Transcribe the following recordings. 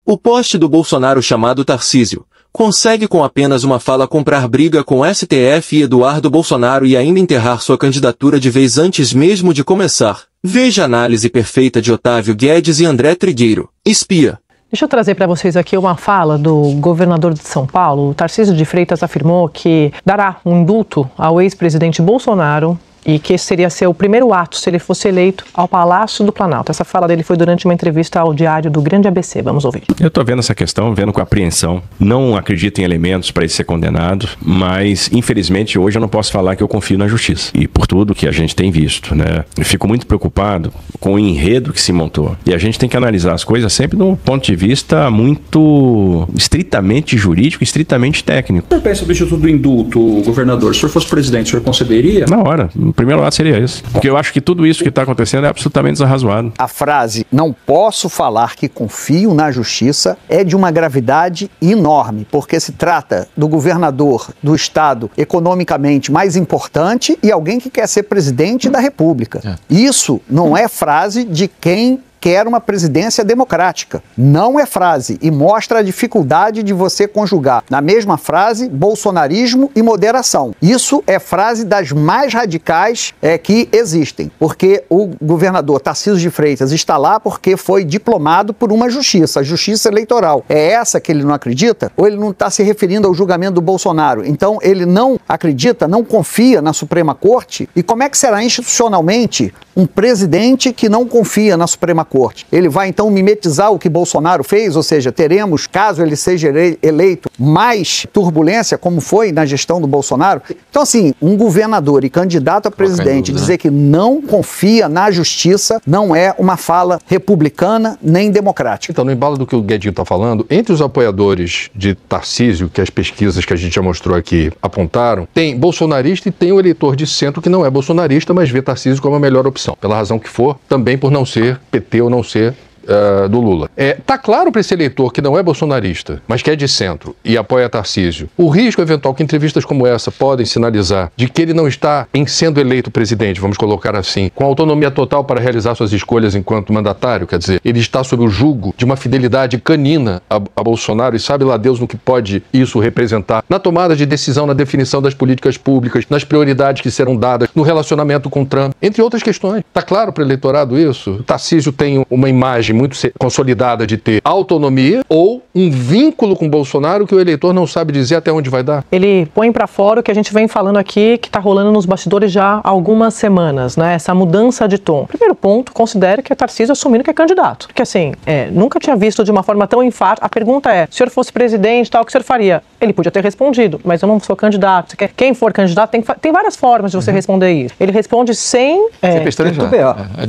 O poste do Bolsonaro chamado Tarcísio consegue com apenas uma fala comprar briga com STF e Eduardo Bolsonaro e ainda enterrar sua candidatura de vez antes mesmo de começar. Veja a análise perfeita de Otávio Guedes e André Trigueiro, espia. Deixa eu trazer para vocês aqui uma fala do governador de São Paulo. Tarcísio de Freitas afirmou que dará um indulto ao ex-presidente Bolsonaro e que esse seria seu primeiro ato se ele fosse eleito ao Palácio do Planalto. Essa fala dele foi durante uma entrevista ao Diário do Grande ABC. Vamos ouvir. Eu estou vendo essa questão, vendo com apreensão. Não acredito em elementos para ele ser condenado, mas infelizmente hoje eu não posso falar que eu confio na justiça. E por tudo que a gente tem visto, né? Eu fico muito preocupado com o enredo que se montou. E a gente tem que analisar as coisas sempre de um ponto de vista muito estritamente jurídico, estritamente técnico. O senhor pensa do Instituto do Indulto, governador? Se o senhor fosse presidente, o senhor concederia? Na hora. O primeiro ato seria esse. Porque eu acho que tudo isso que está acontecendo é absolutamente desarrazoado. A frase, não posso falar que confio na justiça, é de uma gravidade enorme, porque se trata do governador do estado economicamente mais importante e alguém que quer ser presidente da República. Isso não é frase de quem quer uma presidência democrática. Não é frase e mostra a dificuldade de você conjugar na mesma frase bolsonarismo e moderação. Isso é frase das mais radicais que existem, porque o governador Tarcísio de Freitas está lá porque foi diplomado por uma justiça, a justiça eleitoral. É essa que ele não acredita? Ou ele não está se referindo ao julgamento do Bolsonaro? Então ele não acredita, não confia na Suprema Corte? E como é que será institucionalmente um presidente que não confia na Suprema Corte? Ele vai então mimetizar o que Bolsonaro fez, ou seja, teremos, caso ele seja eleito, mais turbulência, como foi na gestão do Bolsonaro? Então, assim, um governador e candidato a presidente dizer que não confia na justiça não é uma fala republicana nem democrática. Então, no embalo do que o Guedinho está falando, entre os apoiadores de Tarcísio, que as pesquisas que a gente já mostrou aqui apontaram, tem bolsonarista e tem o eleitor de centro que não é bolsonarista, mas vê Tarcísio como a melhor opção, pela razão que for, também por não ser PT ou não ser do Lula. Tá claro para esse eleitor que não é bolsonarista, mas que é de centro e apoia Tarcísio, o risco eventual que entrevistas como essa podem sinalizar de que ele não está em sendo eleito presidente, vamos colocar assim, com autonomia total para realizar suas escolhas enquanto mandatário, quer dizer, ele está sob o jugo de uma fidelidade canina a Bolsonaro e sabe lá Deus no que pode isso representar na tomada de decisão, na definição das políticas públicas, nas prioridades que serão dadas, no relacionamento com Trump, entre outras questões. Tá claro para o eleitorado isso? Tarcísio tem uma imagem muito consolidada de ter autonomia ou um vínculo com Bolsonaro que o eleitor não sabe dizer até onde vai dar. Ele põe para fora o que a gente vem falando aqui, que está rolando nos bastidores já há algumas semanas, né? Essa mudança de tom. Primeiro ponto, considere que é Tarcísio assumindo que é candidato. Porque assim, nunca tinha visto de uma forma tão enfática. A pergunta é, se o senhor fosse presidente, tal, o que o senhor faria? Ele podia ter respondido, mas eu não sou candidato. Quem for candidato, tem várias formas de você responder isso. Ele responde sem...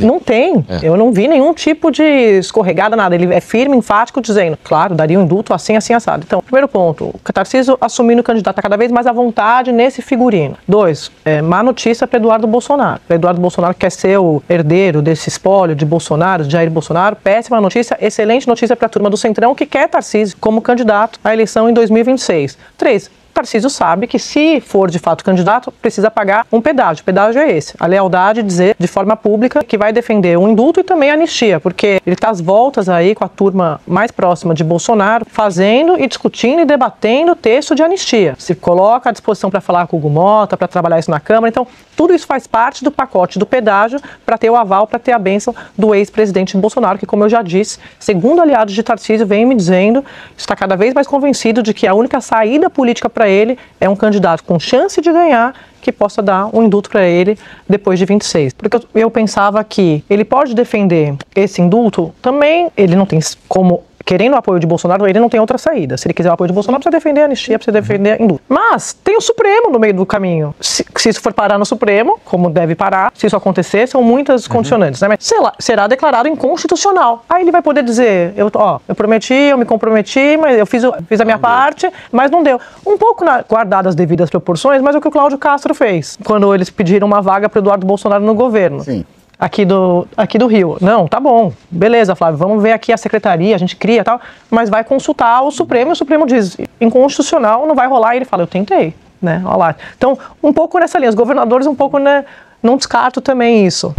Não tem. Eu não vi nenhum tipo de escorregada, nada. Ele é firme, enfático, dizendo, claro, daria um indulto assim, assim, assado. Então, primeiro ponto, o Tarcísio assumindo o candidato cada vez mais à vontade nesse figurino. 2, má notícia para Eduardo Bolsonaro. Eduardo Bolsonaro quer ser o herdeiro desse espólio de Bolsonaro, de Jair Bolsonaro. Péssima notícia, excelente notícia para a turma do Centrão que quer Tarcísio como candidato à eleição em 2026. 3, Tarcísio sabe que se for de fato candidato, precisa pagar um pedágio. O pedágio é esse, a lealdade, dizer de forma pública que vai defender um indulto e também a anistia, porque ele está às voltas aí com a turma mais próxima de Bolsonaro, fazendo e discutindo e debatendo o texto de anistia. Se coloca à disposição para falar com o Hugo Mota, para trabalhar isso na Câmara, então tudo isso faz parte do pacote do pedágio para ter o aval, para ter a bênção do ex-presidente Bolsonaro, que, como eu já disse, segundo aliados de Tarcísio, vem me dizendo, está cada vez mais convencido de que a única saída política para ele é um candidato com chance de ganhar que possa dar um indulto para ele depois de 26. Porque eu pensava que ele pode defender esse indulto, também ele não tem como... Querendo o apoio de Bolsonaro, ele não tem outra saída. Se ele quiser o apoio de Bolsonaro, precisa defender a anistia, precisa defender indulto. Mas tem o Supremo no meio do caminho. Se isso for parar no Supremo, como deve parar, se isso acontecer, são muitas condicionantes, né? Mas será declarado inconstitucional. Aí ele vai poder dizer, eu prometi, eu me comprometi, mas eu fiz a minha parte, mas não deu. Um pouco guardadas as devidas proporções, mas é o que o Cláudio Castro fez, quando eles pediram uma vaga para o Eduardo Bolsonaro no governo. Sim. Aqui do Rio. Não, tá bom, beleza, Flávio, vamos ver aqui a secretaria, a gente cria e tal, mas vai consultar o Supremo e o Supremo diz, inconstitucional, não vai rolar, e ele fala, eu tentei, né, olha lá. Então, um pouco nessa linha, os governadores um pouco, né, não descarto também isso.